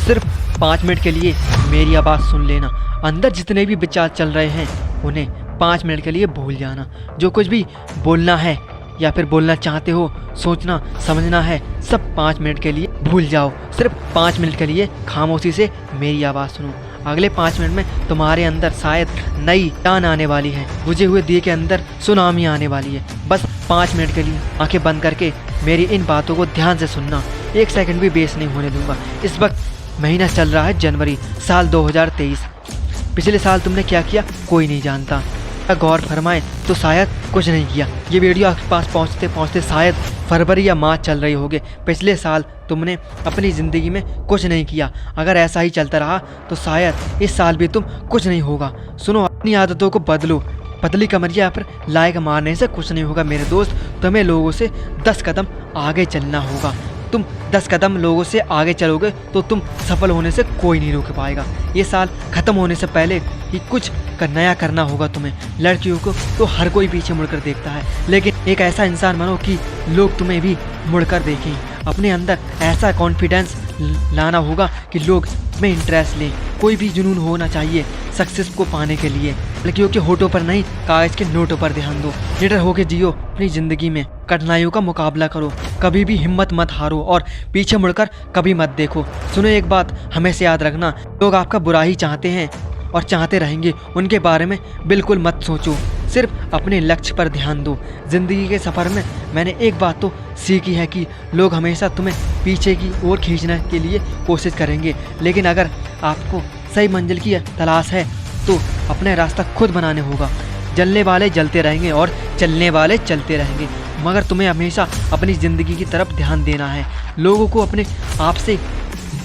सिर्फ 5 मिनट के लिए मेरी आवाज़ सुन लेना। अंदर जितने भी विचार चल रहे हैं उन्हें 5 मिनट के लिए भूल जाना। जो कुछ भी बोलना है या फिर बोलना चाहते हो, सोचना समझना है, सब 5 मिनट के लिए भूल जाओ। सिर्फ 5 मिनट के लिए खामोशी से मेरी आवाज़ सुनो। अगले 5 मिनट में तुम्हारे अंदर शायद नई जान आने वाली है। बुझे हुए दिए के अंदर सुनामी आने वाली है। बस 5 मिनट के लिए आंखें बंद करके मेरी इन बातों को ध्यान से सुनना। 1 सेकंड भी वेस्ट नहीं होने दूंगा। इस वक्त महीना चल रहा है जनवरी, साल 2023। पिछले साल तुमने क्या किया कोई नहीं जानता। गौर फरमाए तो शायद कुछ नहीं किया। ये वीडियो आपके पास पहुंचते पहुंचते शायद फरवरी या मार्च चल रही होगी। पिछले साल तुमने अपनी ज़िंदगी में कुछ नहीं किया। अगर ऐसा ही चलता रहा तो शायद इस साल भी तुम कुछ नहीं होगा। सुनो, अपनी आदतों को बदलो। पतली कमरिया पर लाइक मारने से कुछ नहीं होगा मेरे दोस्त। तुम्हें लोगों से 10 कदम आगे चलना होगा। तुम 10 कदम लोगों से आगे चलोगे तो तुम सफल होने से कोई नहीं रोक पाएगा। ये साल ख़त्म होने से पहले ही कुछ नया करना होगा तुम्हें। लड़कियों को तो हर कोई पीछे मुड़कर देखता है, लेकिन एक ऐसा इंसान बनो कि लोग तुम्हें भी मुड़कर देखें। अपने अंदर ऐसा कॉन्फिडेंस लाना होगा कि लोग तुम्हें इंटरेस्ट लें। कोई भी जुनून होना चाहिए सक्सेस को पाने के लिए। लड़कियों के होठों पर नहीं, कागज के नोटों पर ध्यान दो। निडर होकर जियो अपनी ज़िंदगी में। कठिनाइयों का मुकाबला करो, कभी भी हिम्मत मत हारो और पीछे मुड़कर कभी मत देखो। सुनो, एक बात हमेशा याद रखना, लोग आपका बुरा ही चाहते हैं और चाहते रहेंगे। उनके बारे में बिल्कुल मत सोचो, सिर्फ अपने लक्ष्य पर ध्यान दो। ज़िंदगी के सफ़र में मैंने एक बात तो सीखी है कि लोग हमेशा तुम्हें पीछे की ओर खींचने के लिए कोशिश करेंगे, लेकिन अगर आपको सही मंजिल की तलाश है तो अपना रास्ता खुद बनाने होगा। जलने वाले जलते रहेंगे और चलने वाले चलते रहेंगे, मगर तुम्हें हमेशा अपनी ज़िंदगी की तरफ ध्यान देना है। लोगों को अपने आप से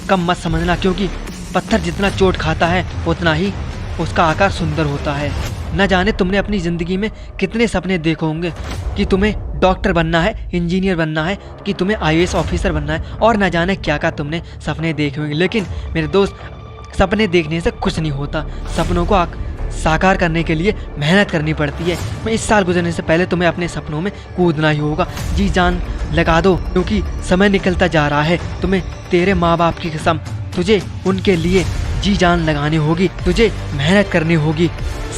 कम मत समझना, क्योंकि पत्थर जितना चोट खाता है उतना ही उसका आकार सुंदर होता है। न जाने तुमने अपनी ज़िंदगी में कितने सपने देखे होंगे कि तुम्हें डॉक्टर बनना है, इंजीनियर बनना है, कि तुम्हें IAS ऑफिसर बनना है, और न जाने क्या क्या तुमने सपने देखे होंगे। लेकिन मेरे दोस्त, सपने देखने से कुछ नहीं होता। सपनों को साकार करने के लिए मेहनत करनी पड़ती है। मैं इस साल गुजरने से पहले तुम्हें अपने सपनों में कूदना ही होगा। जी जान लगा दो, क्योंकि समय निकलता जा रहा है। तुम्हें तेरे माँ बाप की कसम, तुझे उनके लिए जी जान लगानी होगी। तुझे मेहनत करनी होगी,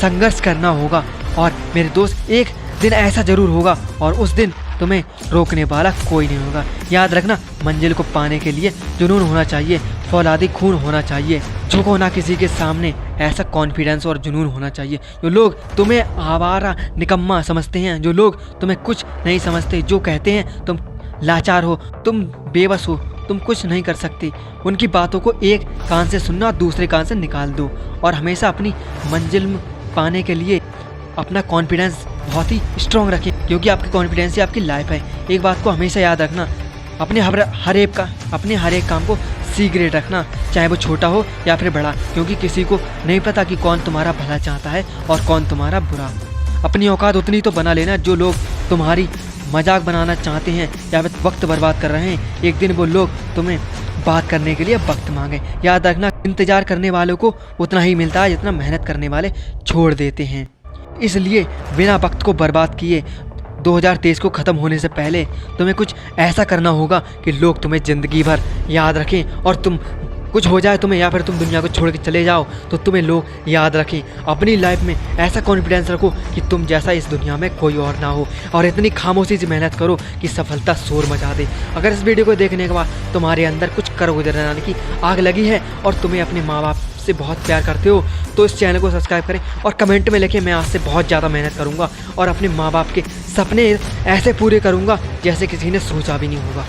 संघर्ष करना होगा। और मेरे दोस्त, एक दिन ऐसा ज़रूर होगा और उस दिन तुम्हें रोकने वाला कोई नहीं होगा। याद रखना, मंजिल को पाने के लिए जुनून होना चाहिए, फौलादी खून होना चाहिए। झुको ना किसी के सामने, ऐसा कॉन्फिडेंस और जुनून होना चाहिए। जो लोग तुम्हें आवारा निकम्मा समझते हैं, जो लोग तुम्हें कुछ नहीं समझते, जो कहते हैं तुम लाचार हो, तुम बेबस हो, तुम कुछ नहीं कर सकते, उनकी बातों को एक कान से सुनना और दूसरे कान से निकाल दो। और हमेशा अपनी मंजिल पाने के लिए अपना कॉन्फिडेंस बहुत ही स्ट्रॉन्ग रखें, क्योंकि आपकी कॉन्फिडेंस ही आपकी लाइफ है। एक बात को हमेशा याद रखना, अपने हर एक काम को सीक्रेट रखना, चाहे वो छोटा हो या फिर बड़ा, क्योंकि किसी को नहीं पता कि कौन तुम्हारा भला चाहता है और कौन तुम्हारा बुरा। अपनी औकात उतनी तो बना लेना। जो लोग तुम्हारी मजाक बनाना चाहते हैं या फिर वक्त बर्बाद कर रहे हैं, एक दिन वो लोग तुम्हें बात करने के लिए वक्त मांगे। याद रखना, इंतज़ार करने वालों को उतना ही मिलता है जितना मेहनत करने वाले छोड़ देते हैं। इसलिए बिना वक्त को बर्बाद किए 2023 को ख़त्म होने से पहले तुम्हें कुछ ऐसा करना होगा कि लोग तुम्हें ज़िंदगी भर याद रखें। और तुम कुछ हो जाए तुम्हें, या फिर तुम दुनिया को छोड़ के चले जाओ, तो तुम्हें लोग याद रखें। अपनी लाइफ में ऐसा कॉन्फिडेंस रखो कि तुम जैसा इस दुनिया में कोई और ना हो, और इतनी खामोशी से मेहनत करो कि सफलता शोर मचा दे। अगर इस वीडियो को देखने के बाद तुम्हारे अंदर कुछ कर गुजरने की आग लगी है और तुम्हें अपने माँ बाप से बहुत प्यार करते हो, तो इस चैनल को सब्सक्राइब करें और कमेंट में लिखें, मैं आज से बहुत ज़्यादा मेहनत करूँगा और अपने माँ बाप के सपने ऐसे पूरे करूँगा जैसे किसी ने सोचा भी नहीं होगा।